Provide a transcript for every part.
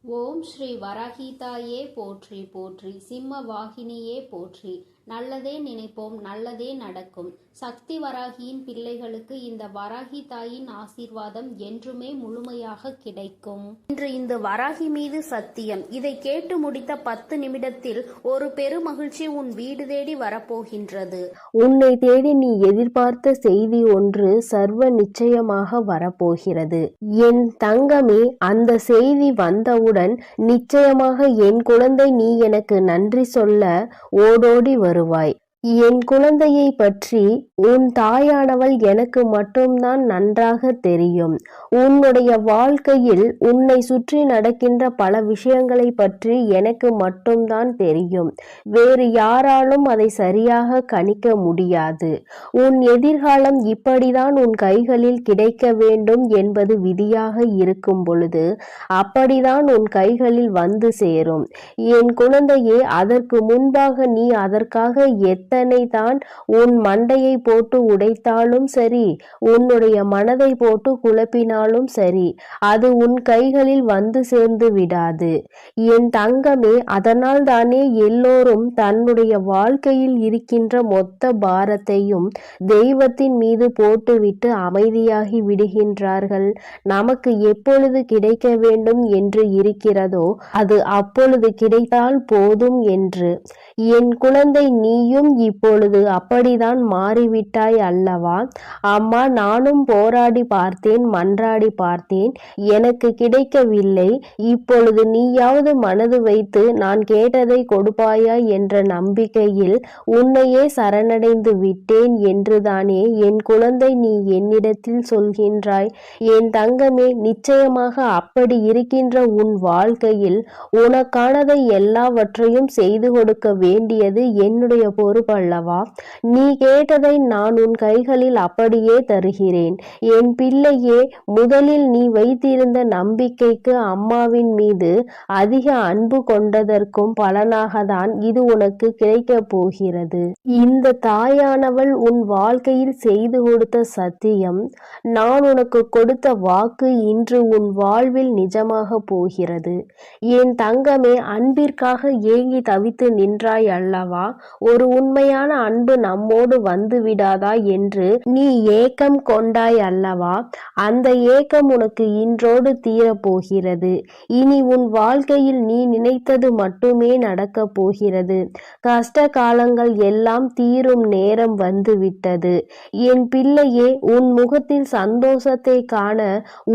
ஓம் ஸ்ரீ வராகிதாயே போற்றி போற்றி, சிம்ம வாகினியே போற்றி. நல்லதே நினைப்போம், நல்லதே நடக்கும். சக்தி வராகியின் பிள்ளைகளுக்கு இந்த வராகி தாயின் ஆசீர்வாதம் என்றுமே முழுமையாக கிடைக்கும். இன்று இந்த வராகி மீது சத்தியம். இதை கேட்டு முடித்த 10 நிமிடத்தில் ஒரு பெருமகிழ்ச்சி உன் வீடு தேடி வரப்போகின்றது. உன்னை தேடி நீ எதிர்பார்த்த செய்தி ஒன்று சர்வ நிச்சயமாக வரப்போகிறது. என் தங்கமே, அந்த செய்தி வந்தவுடன் நிச்சயமாக என் குழந்தை நீ எனக்கு நன்றி சொல்ல ஓடோடி வருவாய். என் குழந்தையை பற்றி உன் தாயானவள் எனக்கு மட்டும்தான் நன்றாக தெரியும். உன்னுடைய வாழ்க்கையில் உன்னை சுற்றி நடக்கின்ற பல விஷயங்களை பற்றி எனக்கு மட்டும்தான் தெரியும். வேறு யாராலும் அதை சரியாக கணிக்க முடியாது. உன் எதிர்காலம் இப்படிதான் உன் கைகளில் கிடைக்க வேண்டும் என்பது விதியாக இருக்கும் பொழுது அப்படிதான் உன் கைகளில் வந்து சேரும். என் குழந்தையே, அதற்கு முன்பாக நீ அதற்காக எத்தனை தான் உன் மண்டையை போட்டு உடைத்தாலும் சரி, உன்னுடைய மனதை போட்டு குழப்பினாலும் சரி, அது உன் கைகளில் வந்து சேர்ந்து விடாது என் தங்கமே. அதனால் தானே எல்லோரும் தன்னுடைய வாழ்க்கையில் இருக்கின்ற மொத்த பாரத்தையும் தெய்வத்தின் மீது போட்டுவிட்டு அமைதியாகி விடுகின்றார்கள். நமக்கு எப்பொழுது கிடைக்க வேண்டும் என்று இருக்கிறதோ அது அப்பொழுது கிடைத்தால் போதும் என்று. என் குழந்தை, நீயும் இப்பொழுது அப்படிதான் மாறிவிட்டாய் அல்லவா? அம்மா, நானும் போராடி பார்த்தேன், மன்றாடி பார்த்தேன், எனக்கு கிடைக்கவில்லை. இப்பொழுது நீயாவது மனது வைத்து நான் கேட்டதை கொடுப்பாயா என்ற நம்பிக்கையில் உன்னையே சரணடைந்து விட்டேன் என்றுதானே என் குழந்தை நீ என்னிடத்தில் சொல்கின்றாய். என் தங்கமே, நிச்சயமாக அப்படி இருக்கின்ற உன் வாழ்க்கையில் உனக்கானதை எல்லாவற்றையும் செய்து கொடுக்க வேண்டியது என்னுடைய பொறுப்பல்லவா? நீ கேட்டதை நான் உன் கைகளில் அப்படியே தருகிறேன். என் பிள்ளையே, முதலில் நீ வைத்திருந்த நம்பிக்கைக்கு அம்மாவின் மீது அதிக அன்பு கொண்டதற்கும் பலனாக தான் இது உனக்கு கிடைக்கப் போகிறது. இந்த தாயானவள் உன் வாழ்க்கையில் செய்து கொடுத்த சத்தியம், நான் உனக்கு கொடுத்த வாக்கு இன்று உன் வாழ்வில் நிஜமாக போகிறது. என் தங்கமே, அன்பிற்காக ஏங்கி தவித்து நின்றாய் அல்லவா? ஒரு உண்மையான அன்பு நம்மோடு வந்து விடாதா என்று நீ ஏக்கம் கொண்டாய் அல்லவா? அந்த ஏக்கம் உனக்கு இன்றோடு தீரப்போகிறது. இனி உன் வாழ்க்கையில் நீ நினைத்தது மட்டுமே நடக்கப் போகிறது. கஷ்ட காலங்கள் எல்லாம் தீரும் நேரம் வந்துவிட்டது. என் பிள்ளையே, உன் முகத்தில் சந்தோஷத்தை காண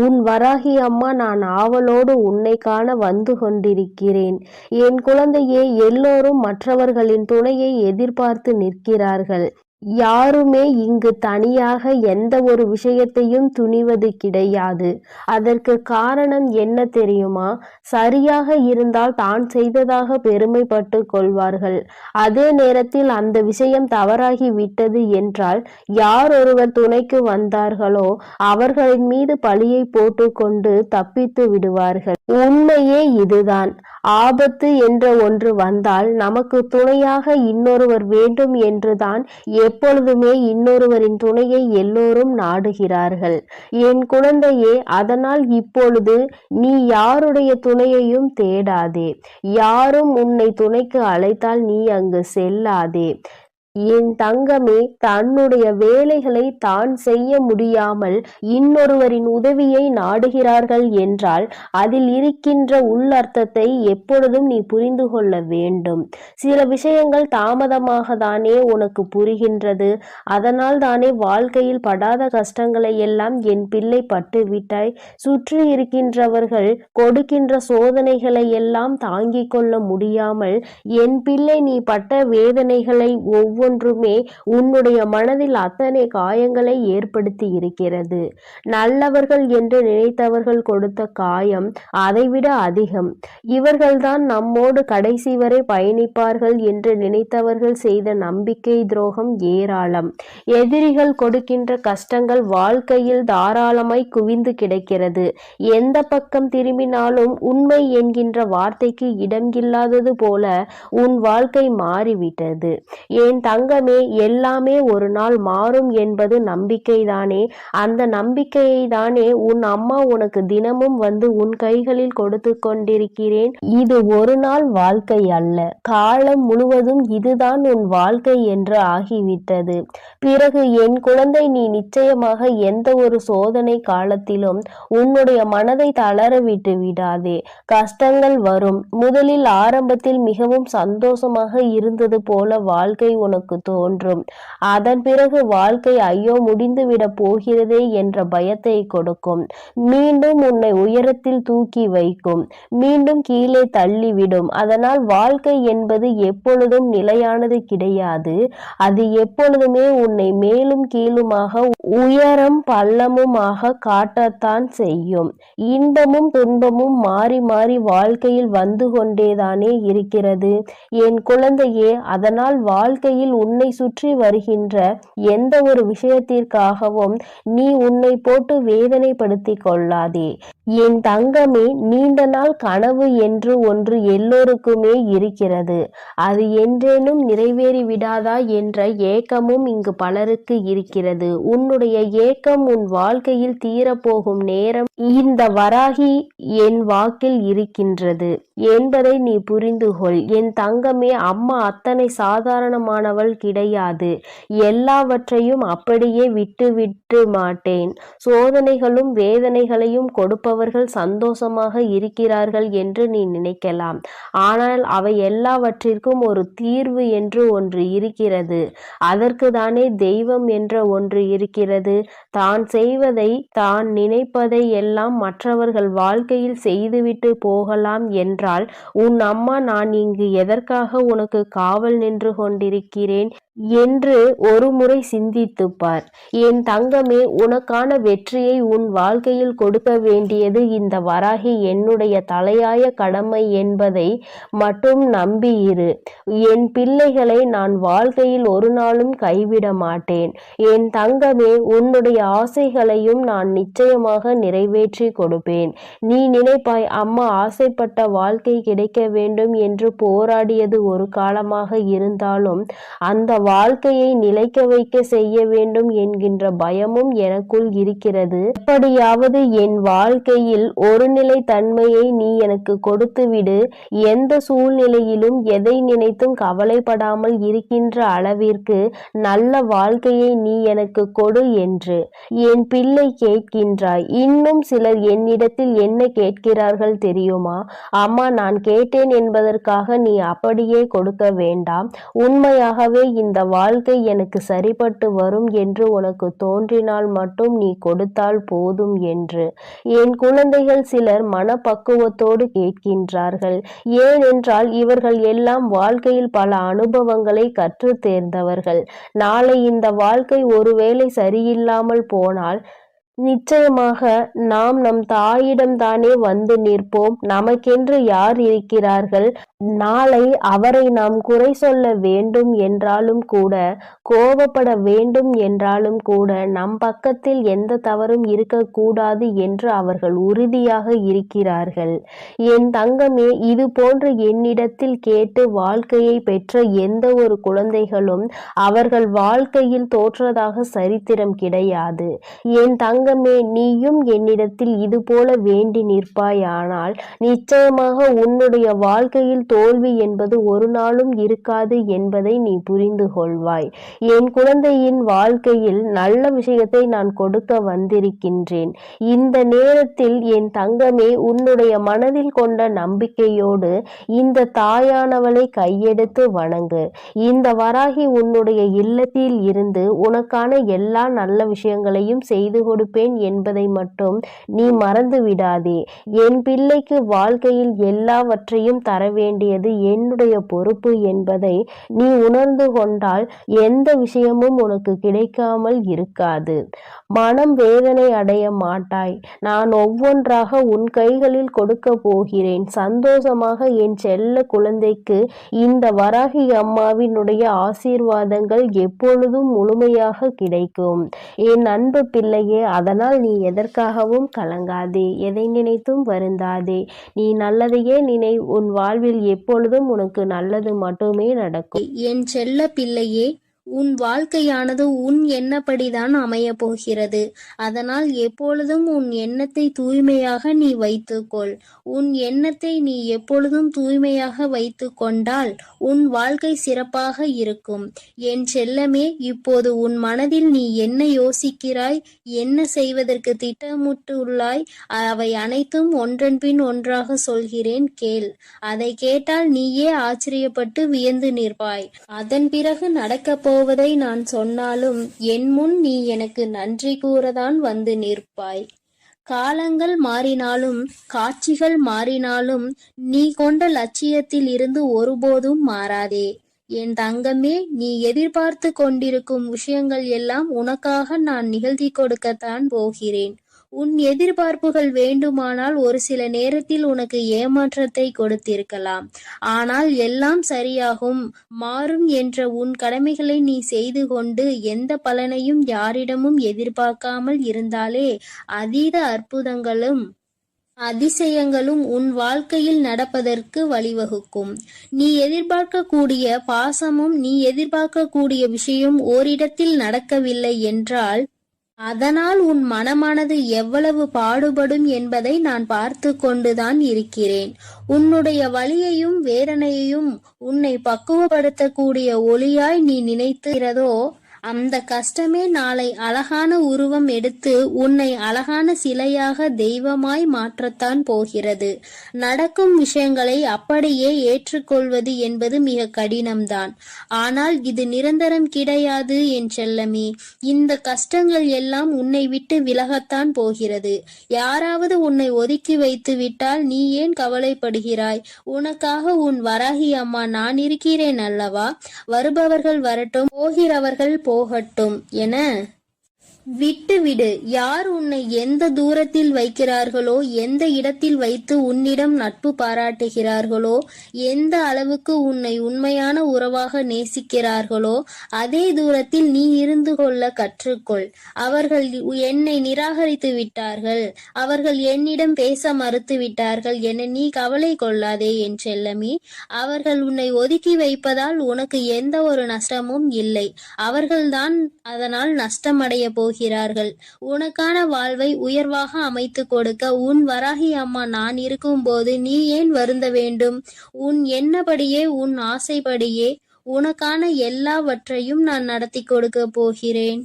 உன் வராகி அம்மா நான் ஆவலோடு உன்னை காண வந்து கொண்டிருக்கிறேன். என் குழந்தையே, எல்லோரும் மற்றவர்களின் துணையை எதிர்பார்த்து நிற்கிறார்கள். யாருமே இங்கு தனியாக எந்த ஒரு விஷயத்தையும் துணிவது கிடையாது. அதற்கு காரணம் என்ன தெரியுமா? சரியாக இருந்தால் தான் செய்ததாக பெருமைப்பட்டு கொள்வார்கள். அதே நேரத்தில் அந்த விஷயம் தவறாகி விட்டது என்றால் யார் ஒருவர் துணைக்கு வந்தார்களோ அவர்களின் மீது பழியை போட்டுக்கொண்டு தப்பித்து விடுவார்கள். உண்மையே இதுதான். ஆபத்து என்ற ஒன்று வந்தால் நமக்கு துணையாக இன்னொருவர் வேண்டும் என்றுதான் எப்பொழுதுமே இன்னொருவரின் துணையை எல்லோரும் நாடுகிறார்கள். என் குழந்தையே, அதனால் இப்பொழுது நீ யாருடைய துணையையும் தேடாதே. யாரும் உன்னை துணைக்கு அழைத்தால் நீ அங்கு செல்லாதே. என் தங்கமே, தன்னுடைய வேலைகளை தான் செய்ய முடியாமல் இன்னொருவரின் உதவியை நாடுகிறார்கள் என்றால் அதில் இருக்கின்ற உள்ளர்த்தத்தை எப்பொழுதும் நீ புரிந்து கொள்ள வேண்டும். சில விஷயங்கள் தாமதமாக தானே உனக்கு புரிகின்றது. அதனால் தானே வாழ்க்கையில் படாத கஷ்டங்களை எல்லாம் என் பிள்ளை பட்டு விட்டாய். சுற்றி இருக்கின்றவர்கள் கொடுக்கின்ற சோதனைகளை எல்லாம் தாங்கிக் கொள்ள முடியாமல் என் பிள்ளை நீ பட்ட வேதனைகளை ஒன்றுமே உன்னுடைய மனதில் அத்தனை காயங்களை ஏற்படுத்தி இருக்கிறது. நல்லவர்கள் என்று நினைத்தவர்கள் கொடுத்த காயம் அதைவிட அதிகம். இவர்கள்தான் நம்மோடு கடைசி வரை பயணிப்பார்கள் என்று நினைத்தவர்கள் செய்த நம்பிக்கை துரோகம் ஏராளம். எதிரிகள் கொடுக்கின்ற கஷ்டங்கள் வாழ்க்கையில் தாராளமாய் குவிந்து கிடக்கிறது. எந்த பக்கம் திரும்பினாலும் உண்மை என்கின்ற வார்த்தைக்கு இடம் இல்லாதது போல உன் வாழ்க்கை மாறிவிட்டது. என் தங்கமே, எல்லாமே ஒரு நாள் மாறும் என்பது நம்பிக்கைதானே? அந்த நம்பிக்கையை தானே உன் அம்மா உனக்கு தினமும் வந்து உன் கைகளில் கொடுத்து கொண்டிருக்கிறேன். இது ஒரு நாள் வாழ்க்கை அல்ல, காலம் முழுவதும் இதுதான் உன் வாழ்க்கை என்று ஆகிவிட்டது. பிறகு என் குழந்தை, நீ நிச்சயமாக எந்த ஒரு சோதனை காலத்திலும் உன்னுடைய மனதை தளர விட்டு விடாதே. கஷ்டங்கள் வரும். முதலில் ஆரம்பத்தில் மிகவும் சந்தோஷமாக இருந்தது போல வாழ்க்கை உனக்கு தோன்றும். அதன் பிறகு வாழ்க்கை ஐயோ முடிந்துவிடப் போகிறதே என்ற பயத்தை கொடுக்கும். மீண்டும் உன்னை உயரத்தில் தூக்கி வைக்கும், மீண்டும் கீழே தள்ளிவிடும். அதனால் வாழ்க்கை என்பது எப்பொழுதும் நிலையானது கிடையாது. அது எப்பொழுதுமே உன்னை மேலும் கீழுமாக, உயரம் பள்ளமுமாக காட்டத்தான் செய்யும். இன்பமும் துன்பமும் மாறி மாறி வாழ்க்கையில் வந்து கொண்டேதானே இருக்கிறது என் குழந்தையே. அதனால் வாழ்க்கையில் உன்னை சுற்றி வருகின்ற எந்த ஒரு விஷயத்திற்காகவும் நீ உன்னை போட்டு வேதனைப்படுத்திக் கொள்ளாதே என் தங்கமே. நீண்ட நாள் கனவு என்று ஒன்று எல்லோருக்குமே இருக்கிறது. அது என்றேனும் நிறைவேறி விடாதா என்ற ஏக்கமும் இங்கு பலருக்கு இருக்கிறது. உன்னுடைய ஏக்கம் உன் வாழ்க்கையில் தீரப்போகும் நேரம் இந்த வராகி என் வாக்கில் இருக்கின்றது என்பதை நீ புரிந்து கொள் என் தங்கமே. அம்மா அத்தனை சாதாரணமானவள் கிடையாது. எல்லாவற்றையும் அப்படியே விட்டு மாட்டேன். சோதனைகளும் வேதனைகளையும் கொடுப்பவர்கள் சந்தோஷமாக இருக்கிறார்கள் என்று நீ நினைக்கலாம். ஆனால் அவை எல்லாவற்றிற்கும் ஒரு தீர்வு என்று ஒன்று இருக்கிறது. அதற்கு தானே தெய்வம் என்ற ஒன்று இருக்கிறது. தான் செய்வதை, தான் நினைப்பதை எல்லாம் மற்றவர்கள் வாழ்க்கையில் செய்துவிட்டு போகலாம் என்றால், உன் அம்மா நான் இங்கு எதற்காக உனக்கு காவல் நின்று கொண்டிருக்கிறேன் என்று ஒரு முறை சிந்தித்துப் பார் என் தங்கமே. உனக்கான வெற்றியை உன் வாழ்க்கையில் கொடுக்க வேண்டியது இந்த வராகி என்னுடைய தலையாய கடமை என்பதை மட்டும் நம்பியிரு. என் பிள்ளைகளை நான் வாழ்க்கையில் ஒரு நாளும் கைவிட மாட்டேன் என் தங்கமே. உன்னுடைய ஆசைகளையும் நான் நிச்சயமாக நிறைவேற்றி கொடுப்பேன். நீ நினைப்பாய், அம்மா ஆசைப்பட்ட வாழ்க்கை கிடைக்க வேண்டும் என்று போராடியது ஒரு காலமாக இருந்தாலும் அந்த வாழ்க்கையை நிலைக்க வைக்க செய்ய வேண்டும் என்கின்ற பயமும் எனக்குள் இருக்கிறது. எப்படியாவது என் வாழ்க்கையில் ஒரு நிலை தன்மையை நீ எனக்கு கொடுத்துவிடு. எந்த சூழ்நிலையிலும் எதை நினைத்தும் கவலைப்படாமல் இருக்கின்ற அளவிற்கு நல்ல வாழ்க்கையை நீ எனக்கு கொடு என்று என் பிள்ளை கேட்கின்றாய். இன்னும் சிலர் என்னிடத்தில் என்ன கேட்கிறார்கள் தெரியுமா? அம்மா, நான் கேட்டேன் என்பதற்காக நீ அப்படியே கொடுக்க வேண்டாம். உண்மையாகவே இந்த வாழ்க்கை எனக்கு சரிப்பட்டு வரும் என்று உனக்கு தோன்றினால் மட்டும் நீ கொடுத்தால் போதும் என்று என் குழந்தைகள் சிலர் மனப்பக்குவத்தோடு கேட்கின்றார்கள். ஏனென்றால் இவர்கள் எல்லாம் வாழ்க்கையில் பல அனுபவங்களை கற்று தேர்ந்தவர்கள். நாளை இந்த வாழ்க்கை ஒருவேளை சரியில்லாமல் போனால் நிச்சயமாக நாம் நம் தாயிடம்தானே வந்து நிற்போம். நமக்கென்று யார் இருக்கிறார்கள்? நாளை அவரை நாம் குறை சொல்ல வேண்டும் என்றாலும் கூட, கோபப்பட வேண்டும் என்றாலும் கூட, நம் பக்கத்தில் எந்த தவறும் இருக்கக்கூடாது என்று அவர்கள் உறுதியாக இருக்கிறார்கள். என் தங்கமே, இது போன்று என்னிடத்தில் கேட்டு வாழ்க்கையை பெற்ற எந்த ஒரு குழந்தைகளும் அவர்கள் வாழ்க்கையில் தோற்றதாக சரித்திரம் கிடையாது. என் தங்கமே, நீயும் என்னிடத்தில் இது போல வேண்டி நிற்பாயானால் நிச்சயமாக உன்னுடைய வாழ்க்கையில் தோல்வி என்பது ஒரு நாளும் இருக்காது என்பதை நீ புரிந்து கொள்வாய். என் குழந்தையின் வாழ்க்கையில் நல்ல விஷயத்தை நான் கொடுக்க வந்திருக்கின்றேன். இந்த நேரத்தில் என் தங்கமே, உன்னுடைய மனதில் கொண்ட நம்பிக்கையோடு இந்த தாயானவளை கையெடுத்து வணங்கு. இந்த வராகி உன்னுடைய இல்லத்தில் இருந்து உனக்கான எல்லா நல்ல விஷயங்களையும் செய்து கொடுப்பேன் என்பதை மட்டும் நீ மறந்து விடாதே. என் பிள்ளைக்கு வாழ்க்கையில் எல்லாவற்றையும் தர வேண்டியது என்னுடைய பொறுப்பு என்பதை நீ உணர்ந்து கொண்டால் எந்த விஷயமும் உனக்கு கிடைக்காமல் இருக்காது. மனம் வேதனை அடைய மாட்டாய். நான் ஒவ்வொன்றாக உன் கைகளில் கொடுக்க போகிறேன். சந்தோஷமாக என் செல்ல குழந்தைக்கு இந்த வராகி அம்மாவினுடைய ஆசீர்வாதங்கள் எப்பொழுதும் முழுமையாக கிடைக்கும் என் அன்பு பிள்ளையே. அதனால் நீ எதற்காகவும் கலங்காதே, எதை நினைத்தும் வருந்தாதே. நீ நல்லதையே நினை. உன் வாழ்வில் எப்பொழுதும் உனக்கு நல்லது மட்டுமே நடக்கும் என் செல்ல பிள்ளையே, உன் வாழ்க்கையானது உன் எண்ணப்படிதான் அமையப் போகிறது. அதனால் எப்பொழுதும் உன் எண்ணத்தை தூய்மையாக நீ வைத்துக்கொள். உன் எண்ணத்தை நீ எப்பொழுதும் தூய்மையாக வைத்து கொண்டால் உன் வாழ்க்கை சிறப்பாக இருக்கும். என் செல்லமே, இப்போது உன் மனதில் நீ என்ன யோசிக்கிறாய், என்ன செய்வதற்கு திட்டமிட்டுள்ளாய், அவை அனைத்தும் ஒன்றன் பின் ஒன்றாக சொல்கிறேன், கேள். அதை கேட்டால் நீயே ஆச்சரியப்பட்டு வியந்து நிற்பாய். அதன் பிறகு நடக்கப் போவதை நான் சொன்னாலும் என் முன் நீ எனக்கு நன்றி கூறதான் வந்து நிற்பாய். காலங்கள் மாறினாலும் காட்சிகள் மாறினாலும் நீ கொண்ட லட்சியத்தில் இருந்து ஒருபோதும் மாறாதே. என் தங்கமே, நீ எதிர்பார்த்து கொண்டிருக்கும் விஷயங்கள் எல்லாம் உனக்காக நான் நிகழ்த்தி கொடுக்கத்தான் போகிறேன். உன் எதிர்பார்ப்புகள் வேண்டுமானால் ஒரு சில நேரத்தில் உனக்கு ஏமாற்றத்தை கொடுத்திருக்கலாம். ஆனால் எல்லாம் சரியாகும், மாறும் என்ற உன் கடமைகளை நீ செய்து கொண்டு எந்த பலனையும் யாரிடமும் எதிர்பார்க்காமல் இருந்தாலே அதீத அற்புதங்களும் அதிசயங்களும் உன் வாழ்க்கையில் நடப்பதற்கு வழிவகுக்கும். நீ எதிர்பார்க்கக்கூடிய பாசமும் நீ எதிர்பார்க்கக்கூடிய விஷயம் ஓரிடத்தில் நடக்கவில்லை என்றால் அதனால் உன் மனமானது எவ்வளவு பாடுபடும் என்பதை நான் பார்த்து கொண்டுதான் இருக்கிறேன். உன்னுடைய வலியையும் வேதனையையும் உன்னை பக்குவப்படுத்தக்கூடிய ஒளியாய் நீ நினைக்கிறதோ அந்த கஷ்டமே நாளை அழகான உருவம் எடுத்து உன்னை அழகான சிலையாக தெய்வமாய் மாற்றத்தான் போகிறது. நடக்கும் விஷயங்களை அப்படியே ஏற்றுக்கொள்வது என்பது மிக கடினம்தான். ஆனால் இது நிரந்தரம் கிடையாது என் செல்லமே. இந்த கஷ்டங்கள் எல்லாம் உன்னை விட்டு விலகத்தான் போகிறது. யாராவது உன்னை ஒதுக்கி வைத்து விட்டால் நீ ஏன் கவலைப்படுகிறாய்? உனக்காக உன் வராகி அம்மா நான் இருக்கிறேன் அல்லவா? வருபவர்கள் வரட்டும், போகிறவர்கள் போகட்டும் என விட்டுவிடு. யார் உன்னை எந்த தூரத்தில் வைக்கிறார்களோ, எந்த இடத்தில் வைத்து உன்னிடம் நட்பு பாராட்டுகிறார்களோ, எந்த அளவுக்கு உன்னை உண்மையான உறவாக நேசிக்கிறார்களோ அதே தூரத்தில் நீ இருந்து கொள்ள கற்றுக்கொள். அவர்கள் என்னை நிராகரித்து விட்டார்கள், அவர்கள் என்னிடம் பேச மறுத்து விட்டார்கள் என நீ கவலை கொள்ளாதே என் செல்லமே. அவர்கள் உன்னை ஒதுக்கி வைப்பதால் உனக்கு எந்த ஒரு நஷ்டமும் இல்லை. அவர்கள்தான் அதனால் நஷ்டமடைய போகிறார்கள். உனக்கான வாழ்வை உயர்வாக அமைத்து கொடுக்க உன் வராகி அம்மா நான் இருக்கும்போது நீ ஏன் வருந்த வேண்டும்? உன் எண்ணப்படியே உன் ஆசைப்படியே உனக்கான எல்லாவற்றையும் நான் நடத்தி கொடுக்க போகிறேன்.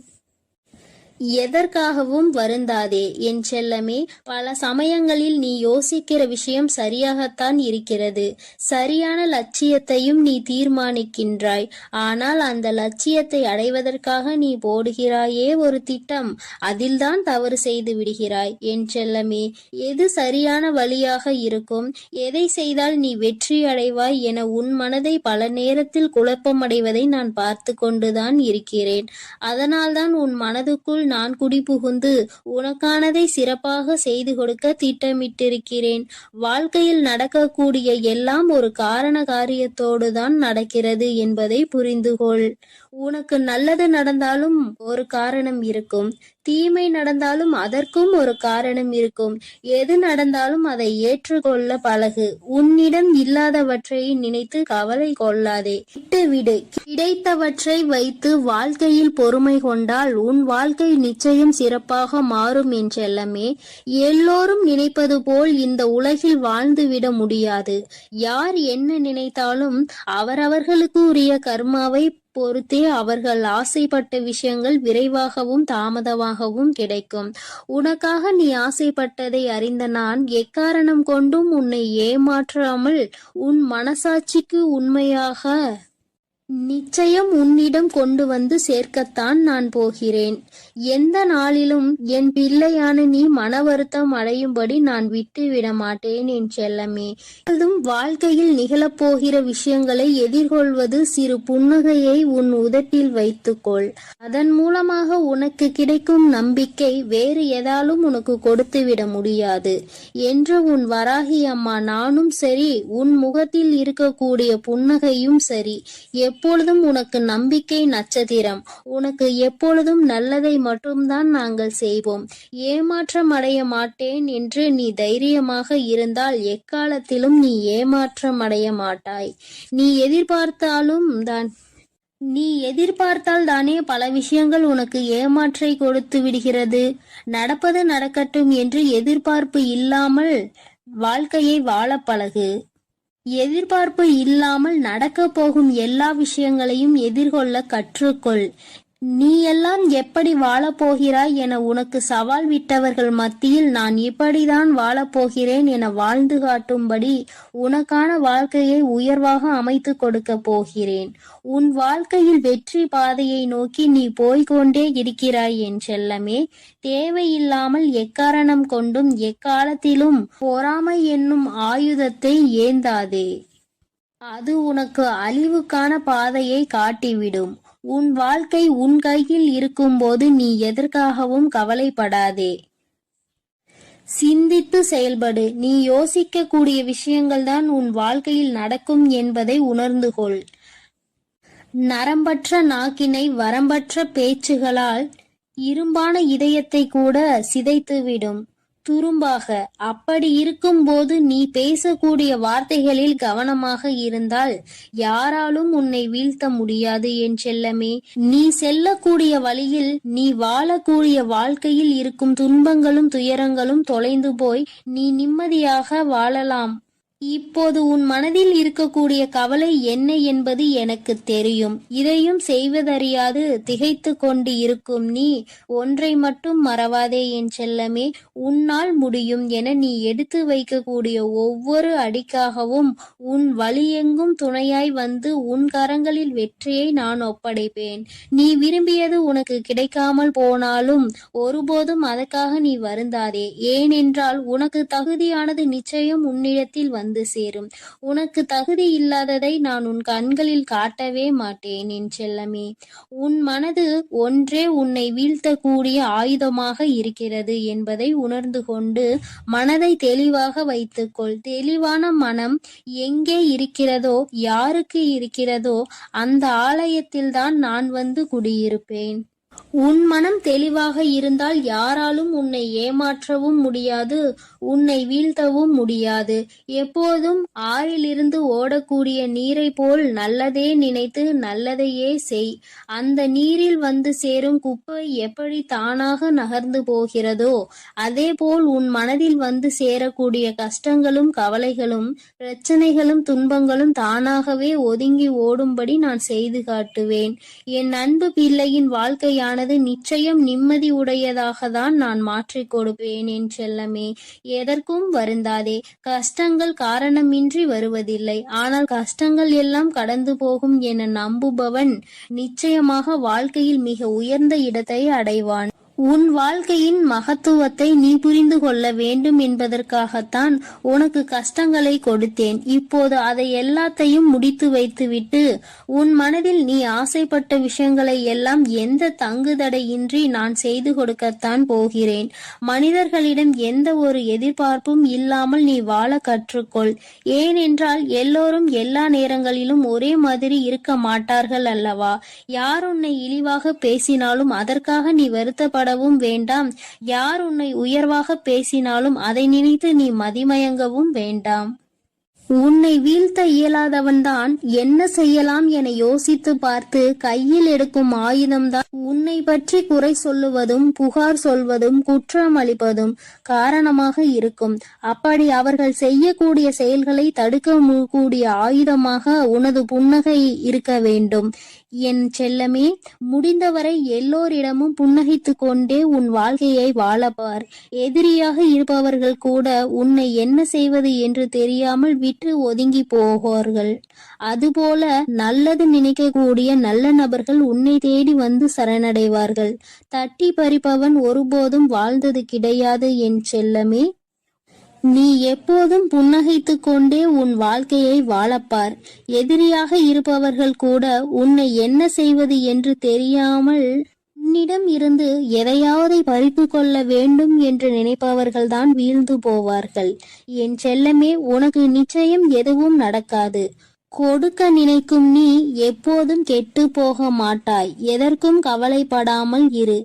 எதற்காகவும் வருந்தாதே என் செல்லமே. பல சமயங்களில் நீ யோசிக்கிற விஷயம் சரியாகத்தான் இருக்கிறது. சரியான லட்சியத்தையும் நீ தீர்மானிக்கின்றாய். ஆனால் அந்த லட்சியத்தை அடைவதற்காக நீ போடுகிறாயே ஒரு திட்டம், அதில்தான் தவறு செய்து விடுகிறாய் என் செல்லமே. எது சரியான வழியாக இருக்கும், எதை செய்தால் நீ வெற்றி அடைவாய் என உன் மனதை பல நேரத்தில் குழப்பமடைவதை நான் பார்த்து கொண்டுதான் இருக்கிறேன். அதனால்தான் உன் மனதுக்குள் நான் குடிபுகுந்து உனக்கானதை சிறப்பாக செய்து கொடுக்க திட்டமிட்டிருக்கிறேன். வாழ்க்கையில் நடக்கக்கூடிய எல்லாம் ஒரு காரண காரியத்தோடு தான் நடக்கிறது என்பதை புரிந்துகொள். உனக்கு நல்லது நடந்தாலும் ஒரு காரணம் இருக்கும், தீமை நடந்தாலும் அதற்கும் ஒரு காரணம் இருக்கும். எது நடந்தாலும் அதை ஏற்றுக்கொள்ள பழகு. உன்னிடம் இல்லாதவற்றை நினைத்து கவலை கொள்ளாதே, விட்டுவிடு. கிடைத்தவற்றை வைத்து வாழ்க்கையில் பொறுமை கொண்டால் உன் வாழ்க்கை நிச்சயம் சிறப்பாக மாறும் என் செல்லமே. எல்லோரும் நினைப்பது போல் இந்த உலகில் வாழ்ந்துவிட முடியாது. யார் என்ன நினைத்தாலும் அவரவர்களுக்கு உரிய கர்மாவை பொறுத்தே அவர்கள் ஆசைப்பட்ட விஷயங்கள் விரைவாகவும் தாமதமாகவும் கிடைக்கும். உனக்காக நீ ஆசைப்பட்டதை அறிந்த நான் எக்காரணம் கொண்டும் உன்னை ஏமாற்றாமல் உன் மனசாட்சிக்கு உண்மையாக நிச்சயம் உன்னிடம் கொண்டு வந்து சேர்க்கத்தான் நான் போகிறேன். எந்த நாளிலும் என் பிள்ளையான நீ மன வருத்தம் அடையும்படி நான் விட்டு விட மாட்டேன் என் செல்லமே. வாழ்க்கையில் நிகழப்போகிற விஷயங்களை எதிர்கொள்வது சிறு புன்னகையை உன் உதட்டில் வைத்துக்கொள். அதன் மூலமாக உனக்கு கிடைக்கும் நம்பிக்கை வேறு எதாலும் உனக்கு கொடுத்து விட முடியாது என்று உன் வராகி அம்மா நானும் சரி, உன் முகத்தில் இருக்கக்கூடிய புன்னகையும் சரி, எப்பொழுதும் உனக்கு நம்பிக்கை நட்சத்திரம். உனக்கு எப்பொழுதும் நல்லதை மட்டும்தான் நாங்கள் செய்வோம். ஏமாற்றம் அடைய மாட்டேன் என்று நீ தைரியமாக இருந்தால் எக்காலத்திலும் நீ ஏமாற்றம் அடைய மாட்டாய். நீ எதிர்பார்த்தாலும் தான் நீ எதிர்பார்த்தால் தானே பல விஷயங்கள் உனக்கு ஏமாற்றை கொடுத்து விடுகிறது. நடப்பது நடக்கட்டும் என்று எதிர்பார்ப்பு இல்லாமல் வாழ்க்கையை வாழ பழகு. எதிர்பார்ப்பு இல்லாமல் நடக்க போகும் எல்லா விஷயங்களையும் எதிர்கொள்ள கற்றுக்கொள். நீ எல்லாம் எப்படி வாழப்போகிறாய் என உனக்கு சவால் விட்டவர்கள் மத்தியில் நான் இப்படிதான் வாழப்போகிறேன் என வாழ்ந்து காட்டும்படி உனக்கான வாழ்க்கையை உயர்வாக அமைத்து கொடுக்க போகிறேன். உன் வாழ்க்கையில் வெற்றி பாதையை நோக்கி நீ போய்கொண்டே இருக்கிறாய் என் செல்லமே. தேவையில்லாமல் எக்காரணம் கொண்டும் எக்காலத்திலும் பொறாமை என்னும் ஆயுதத்தை ஏந்தாதே. அது உனக்கு அழிவுக்கான பாதையை காட்டிவிடும். உன் வாழ்க்கை உன் கையில் இருக்கும்போது நீ எதற்காகவும் கவலைப்படாதே. சிந்தித்து செயல்படு. நீ யோசிக்க கூடிய விஷயங்கள் தான் உன் வாழ்க்கையில் நடக்கும் என்பதை உணர்ந்து கொள். நரம்பற்ற நாக்கினை வரம்பற்ற பேச்சுகளால் இரும்பான இதயத்தை கூட சிதைத்துவிடும் துரும்பாக. அப்படி இருக்கும்போது நீ பேசக்கூடிய வார்த்தைகளில் கவனமாக இருந்தால் யாராலும் உன்னை வீழ்த்த முடியாது என் செல்லமே. நீ செல்லக்கூடிய வழியில், நீ வாழக்கூடிய வாழ்க்கையில் இருக்கும் துன்பங்களும் துயரங்களும் தொலைந்து போய் நீ நிம்மதியாக வாழலாம். இப்போது உன் மனதில் இருக்கக்கூடிய கவலை என்ன என்பது எனக்கு தெரியும். இதையும் செய்வதறியாது திகைத்து கொண்டு இருக்கும் நீ ஒன்றை மட்டும் மறவாதே என் செல்லமே. உன்னால் முடியும் என நீ எடுத்து வைக்கக்கூடிய ஒவ்வொரு அடிக்காகவும் உன் வழியெங்கும் துணையாய் வந்து உன் கரங்களில் வெற்றியை நான் ஒப்படைப்பேன். நீ விரும்பியது உனக்கு கிடைக்காமல் போனாலும் ஒருபோதும் அதற்காக நீ வருந்தாதே. ஏனென்றால் உனக்கு தகுதியானது நிச்சயம் உன்னிடத்தில் வந்து சேரும். உனக்கு தகுதி இல்லாததை நான் உன் கண்களில் காட்டவே மாட்டேன் என் செல்லமே. உன் மனது ஒன்றே உன்னை வீழ்த்தக்கூடிய ஆயுதமாக இருக்கிறது என்பதை உணர்ந்து கொண்டு மனதை தெளிவாக வைத்துக்கொள். தெளிவான மனம் எங்கே இருக்கிறதோ, யாருக்கு இருக்கிறதோ அந்த ஆலயத்தில்தான் நான் வந்து குடியிருப்பேன். உன் மனம் தெளிவாக இருந்தால் யாராலும் உன்னை ஏமாற்றவும் முடியாது, உன்னை வீழ்த்தவும் முடியாது. எப்போதும் ஆறிலிருந்து ஓடக்கூடிய நீரை போல் நல்லதே நினைத்து நல்லதையே செய். அந்த நீரில் வந்து சேரும் குப்பை எப்படி தானாக நகர்ந்து போகிறதோ அதே போல் உன் மனதில் வந்து சேரக்கூடிய கஷ்டங்களும் கவலைகளும் பிரச்சனைகளும் துன்பங்களும் தானாகவே ஒதுங்கி ஓடும்படி நான் செய்து காட்டுவேன். என் அன்பு பிள்ளையின் வாழ்க்கையானது நிச்சயம் நிம்மதி உடையதாக தான் நான் மாற்றிக் கொடுப்பேன் என் செல்லமே. எதற்கும் வருந்தாதே. கஷ்டங்கள் காரணமின்றி வருவதில்லை. ஆனால் கஷ்டங்கள் எல்லாம் கடந்து போகும் என நம்புபவன் நிச்சயமாக வாழ்க்கையில் மிக உயர்ந்த இடத்தை அடைவான். உன் வாழ்க்கையின் மகத்துவத்தை நீ புரிந்து கொள்ள வேண்டும் என்பதற்காகத்தான் உனக்கு கஷ்டங்களை கொடுத்தேன். இப்போது அதை எல்லாத்தையும் முடித்து வைத்துவிட்டு உன் மனதில் நீ ஆசைப்பட்ட விஷயங்களை எல்லாம் எந்த தங்குதடையின்றி நான் செய்து கொடுக்கத்தான் போகிறேன். மனிதர்களிடம் எந்த ஒரு எதிர்பார்ப்பும் இல்லாமல் நீ வாழ கற்றுக்கொள். ஏனென்றால் எல்லோரும் எல்லா நேரங்களிலும் ஒரே மாதிரி இருக்க மாட்டார்கள் அல்லவா? யார் உன்னை இழிவாக பேசினாலும் அதற்காக நீ வருத்தப்பட வேண்டாம். யார் உன்னை உயர்வாக பேசினாலும் அதை நினைத்து நீ மதிமயங்கவும் வேண்டாம். உன்னை வீழ்த்த இயலாதவன்தான் என்ன செய்யலாம் என யோசித்து பார்த்து கையில் எடுக்கும் ஆயுதம்தான் உன்னை பற்றி குறை சொல்லுவதும் புகார் சொல்வதும் குற்றம் அளிப்பதும் காரணமாக இருக்கும். அப்படி அவர்கள் செய்யக்கூடிய செயல்களை தடுக்க கூடிய ஆயுதமாக உனது புன்னகை இருக்க வேண்டும் என் செல்லமே. முடிந்தவரை எல்லோரிடமும் புன்னகைத்து கொண்டே உன் வாழ்க்கையை வாழப்பார். எதிரியாக இருப்பவர்கள் கூட உன்னை என்ன செய்வது என்று தெரியாமல் விட்டு ஒதுங்கி போவார்கள். அதுபோல நல்லது நினைக்கக்கூடிய நல்ல நபர்கள் உன்னை தேடி வந்து சரணடைவார்கள். தட்டி பறிப்பவன் ஒருபோதும் வாழ்ந்தது கிடையாது என் செல்லமே. நீ எப்போதும் புன்னகைத்து கொண்டே உன் வாழ்க்கையை வாழப்பார். எதிரியாக இருப்பவர்கள் கூட உன்னை என்ன செய்வது என்று தெரியாமல் உன்னிடம் இருந்து எதையாவது பறித்து கொள்ள வேண்டும் என்று நினைப்பவர்கள்தான் வீழ்ந்து போவார்கள். என் செல்லமே, உனக்கு நிச்சயம் எதுவும் நடக்காது. கொடுக்க நினைக்கும் நீ எப்போதும் கெட்டு போக மாட்டாய். எதற்கும் கவலைப்படாமல் இரு.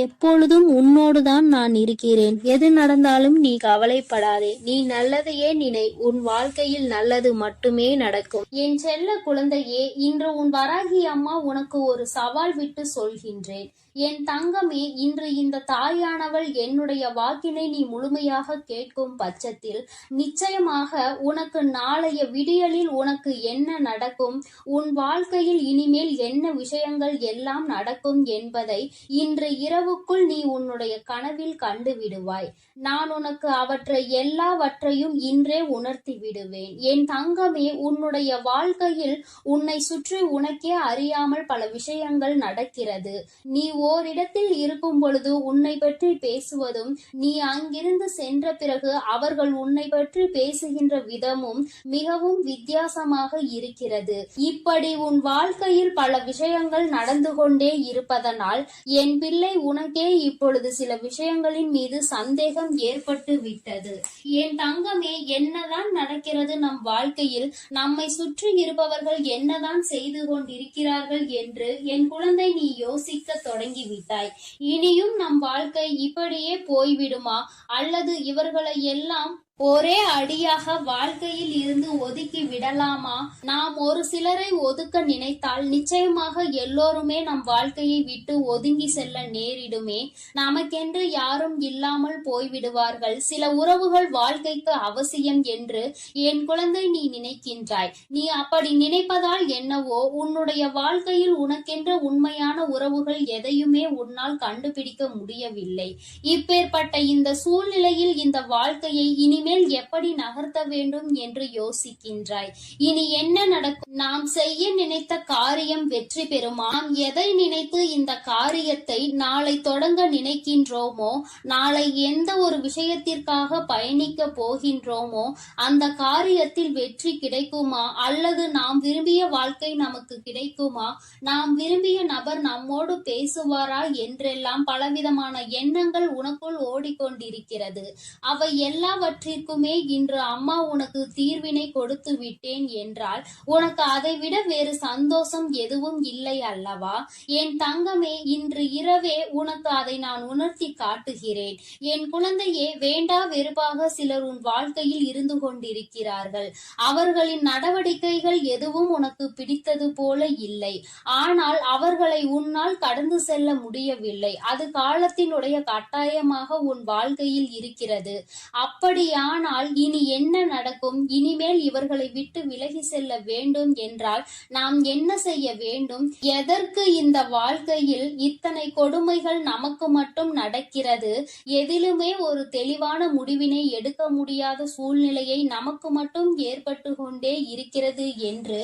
எப்பொழுதும் உன்னோடுதான் நான் இருக்கிறேன். எது நடந்தாலும் நீ கவலைப்படாதே. நீ நல்லதையே நினை. உன் வாழ்க்கையில் நல்லது மட்டுமே நடக்கும். என் செல்ல குழந்தையே, இன்று உன் வராகி அம்மா உனக்கு ஒரு சவால் விட்டு சொல்கின்றேன். என் தங்கமே, இன்று இந்த தாயானவள் என்னுடைய வாக்கினை நீ முழுமையாக கேட்கும் பட்சத்தில் நிச்சயமாக உனக்கு நாளைய விடியலில் உனக்கு என்ன நடக்கும், உன் வாழ்க்கையில் இனிமேல் என்ன விஷயங்கள் எல்லாம் நடக்கும் என்பதை இன்று இரவுக்குள் நீ உன்னுடைய கனவில் கண்டு விடுவாய். நான் உனக்கு அவற்றை எல்லாவற்றையும் இன்றே உணர்த்தி விடுவேன். என் தங்கமே, உன்னுடைய வாழ்க்கையில் உன்னை சுற்றி உனக்கே அறியாமல் பல விஷயங்கள் நடக்கிறது. நீ ஓரிடத்தில் இருக்கும் பொழுது உன்னை பற்றி பேசுவதும், நீ அங்கிருந்து சென்ற பிறகு அவர்கள் உன்னை பற்றி பேசுகின்ற விதமும் மிகவும் வித்தியாசமாக இருக்கிறது. இப்படி உன் வாழ்க்கையில் பல விஷயங்கள் நடந்து கொண்டே இருப்பதனால் என் பிள்ளை உனக்கே இப்பொழுது சில விஷயங்களின் மீது சந்தேகம் ஏற்பட்டு விட்டது. என் தங்கமே, என்னதான் நடக்கிறது நம் வாழ்க்கையில், நம்மை சுற்றி இருப்பவர்கள் என்னதான் செய்து கொண்டிருக்கிறார்கள் என்று என் குழந்தை நீ யோசிக்க தொடங்கிவிட்டாய். இனியும் நம் வாழ்க்கை இப்படியே போய்விடுமா, அல்லது இவர்களை எல்லாம் ஒரே அடியாக வாழ்க்கையில் இருந்து ஒதுக்கி விடலாமா? நாம் ஒரு சிலரை ஒதுக்க நினைத்தால் நிச்சயமாக எல்லோருமே நம் வாழ்க்கையை விட்டு ஒதுங்கி செல்ல நேரிடுமே. நமக்கென்று யாரும் இல்லாமல் போய்விடுவார்கள். சில உறவுகள் வாழ்க்கைக்கு அவசியம் என்று என் குழந்தை நீ நினைக்கின்றாய். நீ அப்படி நினைப்பதால் என்னவோ, உன்னுடைய வாழ்க்கையில் உனக்கென்ற உண்மையான உறவுகள் எதையுமே உன்னால் கண்டுபிடிக்க முடியவில்லை. இப்பேற்பட்ட இந்த சூழ்நிலையில் இந்த வாழ்க்கையை இனிமேல் எப்படி நகர்த்த வேண்டும் என்று யோசிக்கின்றாய். இனி என்ன நடக்கும்? நாம் செய்ய நினைத்த காரியம் வெற்றி பெறுமா? நாம் எதை நினைத்து இந்த காரியத்தை நாளை தொடங்க நினைக்கின்றோமோ, நாளை எந்த ஒரு விஷயத்திற்காக பயணிக்க போகின்றோமோ அந்த காரியத்தில் வெற்றி கிடைக்குமா, அல்லது நாம் விரும்பிய வாழ்க்கை நமக்கு கிடைக்குமா, நாம் விரும்பிய நபர் நம்மோடு பேசுவாரா என்றெல்லாம் பலவிதமான எண்ணங்கள் உனக்குள் ஓடிக்கொண்டிருக்கிறது. அவை எல்லாவற்றிற்குமே இன்று அம்மா உனக்கு தீர்வினை கொடுத்து விட்டேன் என்றால் உனக்கு அதை விட வேறு சந்தோஷம் எதுவும் இல்லை அல்லவா? என் தங்கமே, இன்று இரவே உனக்கு அதை நான் உணர்த்தி காட்டுகிறேன். என் குழந்தையே, வேண்டா வெறுப்பாக சிலர் உன் வாழ்க்கையில் இருந்து கொண்டிருக்கிறார்கள். அவர்களின் நடவடிக்கைகள் எதுவும் உனக்கு பிடித்தது போல இல்லை. ஆனால் அவர்களை உன்னால் கடந்து செல்ல முடியவில்லை. அது காலத்தினுடைய கட்டாயமாக உன் வாழ்க்கையில் இருக்கிறது. அப்படியானால் இனி என்ன நடக்கும்? இனிமேல் இவர்களை விட்டு விலகி செல்ல வேண்டும் என்றால் நாம் என்ன செய்ய வேண்டும்? எதற்கு இந்த வாழ்க்கையில் இத்தனை கொடுமைகள் நமக்கு மட்டும் நடக்கிறது? எதிலுமே ஒரு தெளிவான முடிவினை எடுக்க முடியாத சூழ்நிலையை நமக்கு மட்டும் ஏற்பட்டு கொண்டே இருக்கிறது என்று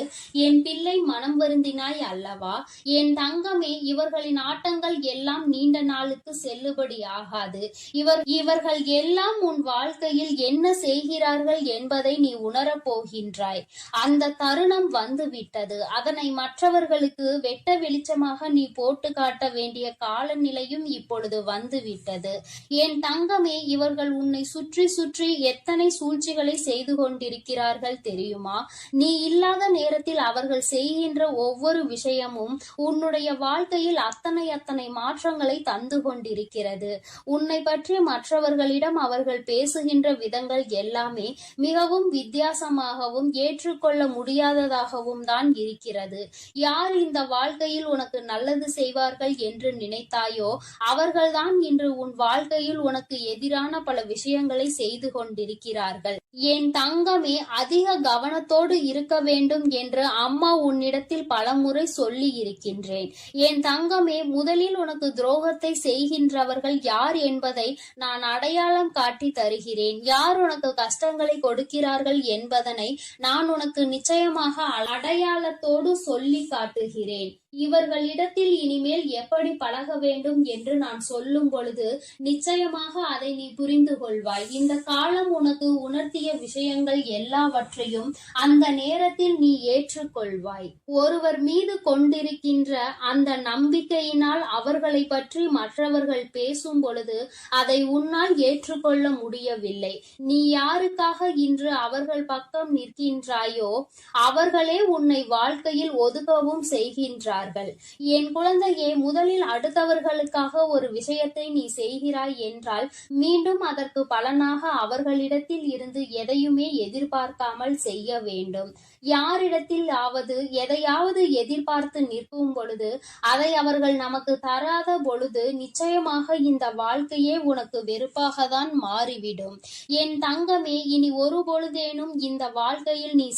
என் பிள்ளை மனம் வருந்தினாய் அல்லவா? என் தங்கமே, இவர்களின் ஆட்டங்கள் எல்லாம் நீண்ட நாளுக்கு செல்லுபடி ஆகாது. இவர்கள் எல்லாம் உன் வாழ்க்கையில் என்ன செய்கிறார்கள் என்பதை நீ உணரப் போகின்றாய். அந்த தருணம் வந்து விட்டது. அதனை மற்றவர்களுக்கு வெட்ட வெளிச்சமாக நீ போட்டு காட்ட வேண்டிய காலநிலையும் இப்பொழுது வந்து விட்டது. என் தங்கமே, இவர்கள் உன்னை சுற்றி சுற்றி எத்தனை சூழ்ச்சிகளை செய்து கொண்டிருக்கிறார்கள் தெரியுமா? நீ இல்லாத நேரத்தில் அவர்கள் செய்கின்ற ஒவ்வொரு விஷயமும் உன்னுடைய வாழ்க்கையில் அத்தனை மாற்றங்களை தந்து கொண்டிருக்கிறது. உன்னை பற்றி மற்றவர்களிடம் அவர்கள் பேசுகின்ற விதங்கள் எல்லாமே மிகவும் வித்தியாசமாகவும் ஏற்றுக்கொள்ள முடியாததாகவும் தான் இருக்கிறது. யார் இந்த வாழ்க்கையில் உனக்கு நல்லது செய்வார்கள் என்று நினைத்தாயோ அவர்கள்தான் இன்று உன் வாழ்க்கையில் உனக்கு எதிரான பல விஷயங்களை செய்து கொண்டிருக்கிறார்கள். என் தங்கமே, அதிக கவனத்தோடு இருக்க வேண்டும் என்று அம்மா உன்னிடத்தில் பலமுறை சொல்லி இருக்கின்றேன். என் தங்கமே, முதலில் உனக்கு துரோகத்தை செய்கின்றவர்கள் யார் என்பதை நான் அடையாளம் காட்டி தருகிறேன். யார் உனக்கு கஷ்டங்களை கொடுக்கிறார்கள் என்பதனை நான் உனக்கு நிச்சயமாக அடையாளத்தோடு சொல்லி காட்டுகிறேன். இவர்களிடத்தில் இனிமேல் எப்படி பழக வேண்டும் என்று நான் சொல்லும் பொழுது நிச்சயமாக அதை நீ புரிந்து கொள்வாய். இந்த காலம் உனக்கு உணர்த்திய விஷயங்கள் எல்லாவற்றையும் அந்த நேரத்தில் நீ ஏற்றுக்கொள்வாய். ஒருவர் மீது கொண்டிருக்கின்ற அந்த நம்பிக்கையினால் அவர்களை பற்றி மற்றவர்கள் பேசும் பொழுது அதை உன்னால் ஏற்றுக்கொள்ள முடியவில்லை. நீ யாருக்காக இன்று அவர்கள் பக்கம் நிற்கின்றாயோ அவர்களே உன்னை வாழ்க்கையில் ஒதுக்கவும் செய்கின்றார்கள். என் குழந்தையே, முதலில் அடுத்தவர்களுக்காக ஒரு விஷயத்தை நீ செய்கிறாய் என்றால் மீண்டும் அதற்கு பலனாக அவர்களிடத்தில் இருந்து எதையுமே எதிர்பார்க்காமல் செய்ய வேண்டும். யாரிடத்தில் எதையாவது எதிர்பார்த்து நிற்கும் பொழுது அதை அவர்கள் நமக்கு தராத பொழுது நிச்சயமாக இந்த வாழ்க்கையே உனக்கு வெறுப்பாக தான் மாறிவிடும். என் தங்கமே, இனி ஒரு பொழுதேனும் இந்த வாழ்க்கையில் நீ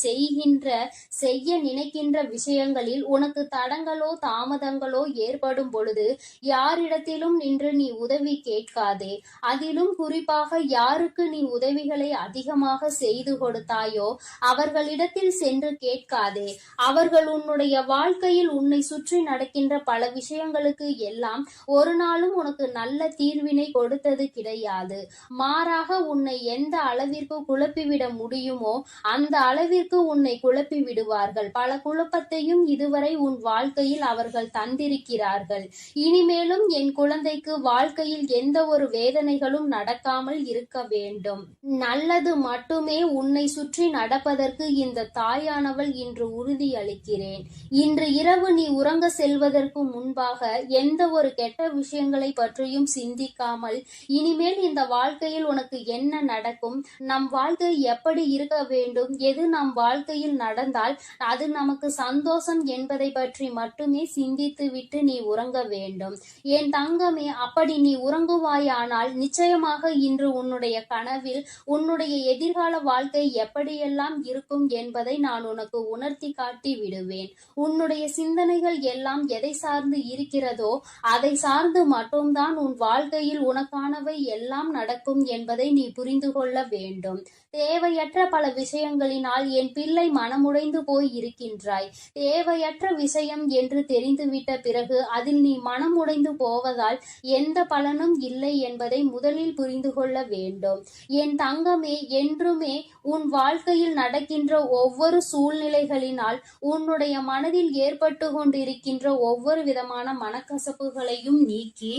செய்ய நினைக்கின்ற விஷயங்களில் உனக்கு தடங்களோ தாமதங்களோ ஏற்படும் பொழுது யாரிடத்திலும் நின்று நீ உதவி கேட்காதே. அதிலும் குறிப்பாக யாருக்கு நீ உதவிகளை அதிகமாக செய்து கொடுத்தாயோ அவர்களிடத்தில் சென்று கேட்காதே. அவர்கள் உன்னுடைய வாழ்க்கையில் உன்னை சுற்றி நடக்கின்ற பல விஷயங்களுக்கு எல்லாம் ஒரு நாளும் உனக்கு நல்ல தீர்வினை கொடுத்தது கிடையாது. மாறாக உன்னை எந்த அளவிற்கு குழப்பிவிட முடியுமோ அந்த அளவிற்கு உன்னை குழப்பி விடுவார்கள். பல குழப்பத்தையும் இதுவரை உன் வாழ்க்கையில் அவர்கள் தந்திருக்கிறார்கள். இனிமேலும் என் குழந்தைக்கு வாழ்க்கையில் எந்த ஒரு வேதனைகளும் நடக்காமல் இருக்க வேண்டும். நல்லது மட்டுமே உன்னை சுற்றி நடப்பதற்கு இந்த தாயானவள் இன்று உறுதியளிக்கிறேன். இன்று இரவு நீ உறங்க செல்வதற்கு முன்பாக எந்த ஒரு கெட்ட விஷயங்களை பற்றியும் சிந்திக்காமல் இனிமேல் இந்த வாழ்க்கையில் உனக்கு என்ன நடக்கும், நம் வாழ்க்கை எப்படி இருக்க வேண்டும், எது நம் வாழ்க்கையில் நடந்தால் அது நமக்கு சந்தோஷம் என்பதை பற்றி மட்டுமே சிந்தித்து விட்டு நீ உறங்க வேண்டும். என் தங்கமே, அப்படி நீ உறங்குவாயானால் நிச்சயமாக இன்று உன்னுடைய கனவில் உன்னுடைய எதிர்கால வாழ்க்கை எப்படியெல்லாம் இருக்கும் என்பதை நான் உனக்கு உணர்த்தி காட்டி விடுவேன். உன்னுடைய சிந்தனைகள் எல்லாம் எதை சார்ந்து இருக்கிறதோ அதை சார்ந்து மட்டும்தான் உன் வாழ்க்கையில் உனக்கானவை எல்லாம் நடக்கும் என்பதை நீ புரிந்து கொள்ள வேண்டும். தேவையற்ற பல விஷயங்களினால் என் பிள்ளை மனமுடைந்து போய் இருக்கின்றாய். தேவையற்ற விஷயம் என்று தெரிந்துவிட்ட பிறகு அதில் நீ மனமுடைந்து போவதால் எந்த பலனும் இல்லை என்பதை முதலில் புரிந்து கொள்ள வேண்டும். என் தங்கமே, என்றுமே உன் வாழ்க்கையில் நடக்கின்ற ஒவ்வொரு சூழ்நிலைகளினால் உன்னுடைய மனதில் ஏற்பட்டு கொண்டிருக்கின்ற ஒவ்வொரு விதமான மனக்கசப்புகளையும் நீக்கி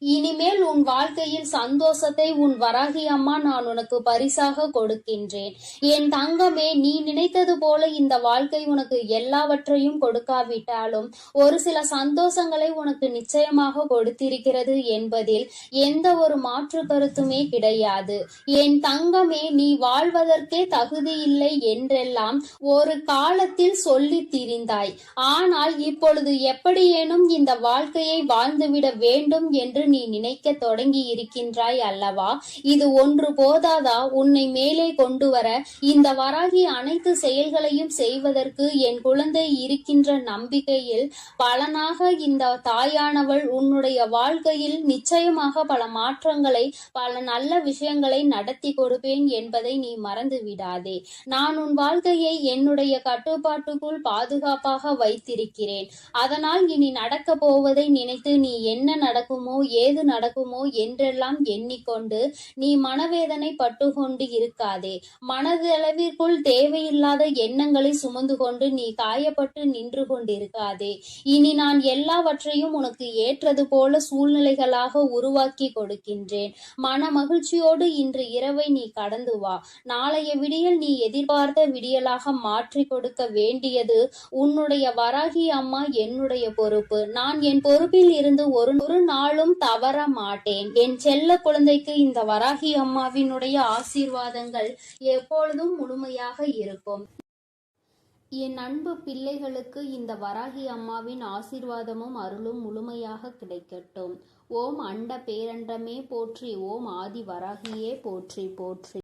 இனிமேல் உன் வாழ்க்கையில் சந்தோஷத்தை உன் வராகி அம்மா நான் உனக்கு பரிசாக கொடுக்கின்றேன். என் தங்கமே, நீ நினைத்தது போல இந்த வாழ்க்கை உனக்கு எல்லாவற்றையும் கொடுக்காவிட்டாலும் ஒரு சில சந்தோஷங்களை உனக்கு நிச்சயமாக கொடுத்திருக்கிறது என்பதில் எந்த ஒரு மாற்று கருத்துமே கிடையாது. என் தங்கமே, நீ வாழ்வதற்கே தகுதியில்லை என்றெல்லாம் ஒரு காலத்தில் சொல்லி திரிந்தாய். ஆனால் இப்பொழுது எப்படியேனும் இந்த வாழ்க்கையை வாழ்ந்துவிட வேண்டும் என்று நீ நினைக்க தொடங்கி இருக்கின்றாய் அல்லவா? இது ஒன்று போதாதா உன்னை மேலே கொண்டு வர? இந்த வராகி அனைத்து செயல்களையும் செய்வதற்கு என் குழந்தை இருக்கின்ற நம்பிக்கையில் பலனாக இந்த தாயானவள் உன்னுடைய வாழ்க்கையில் நிச்சயமாக பல மாற்றங்களை, பல நல்ல விஷயங்களை நடத்தி கொடுப்பேன் என்பதை நீ மறந்து விடாதே. நான் உன் வாழ்க்கையை என்னுடைய கட்டுப்பாட்டுக்குள் பாதுகாப்பாக வைத்திருக்கிறேன். அதனால் இனி நடக்க போவதை நினைத்து நீ என்ன நடக்குமோ ஏது நடக்குமோ என்றெல்லாம் எண்ணிக்கொண்டு நீ மனவேதனை பட்டு கொண்டு இருக்காதே. மனதளவிற்குள் தேவையில்லாத எண்ணங்களை சுமந்து கொண்டு நீ காயப்பட்டு நின்று கொண்டிருக்காதே. இனி நான் எல்லாவற்றையும் உனக்கு ஏற்றது போல சூழ்நிலைகளாக உருவாக்கி கொடுக்கின்றேன். மன மகிழ்ச்சியோடு இன்று இரவை நீ கடந்து வா. நாளைய விடியல் நீ எதிர்பார்த்த விடியலாக மாற்றி கொடுக்க வேண்டியது உன்னுடைய வராகி அம்மா என்னுடைய பொறுப்பு. நான் என் பொறுப்பில் இருந்து ஒரு நாளும் தவற மாட்டேன். என் செல்ல குழந்தைக்கு இந்த வராகி அம்மாவினுடைய ஆசீர்வாதங்கள் எப்பொழுதும் முழுமையாக இருக்கும். என் அன்பு பிள்ளைகளுக்கு இந்த வராகி அம்மாவின் ஆசீர்வாதமும் அருளும் முழுமையாக கிடைக்கட்டும். ஓம் அண்ட பேரண்டமே போற்றி, ஓம் ஆதி வராகியே போற்றி போற்றி.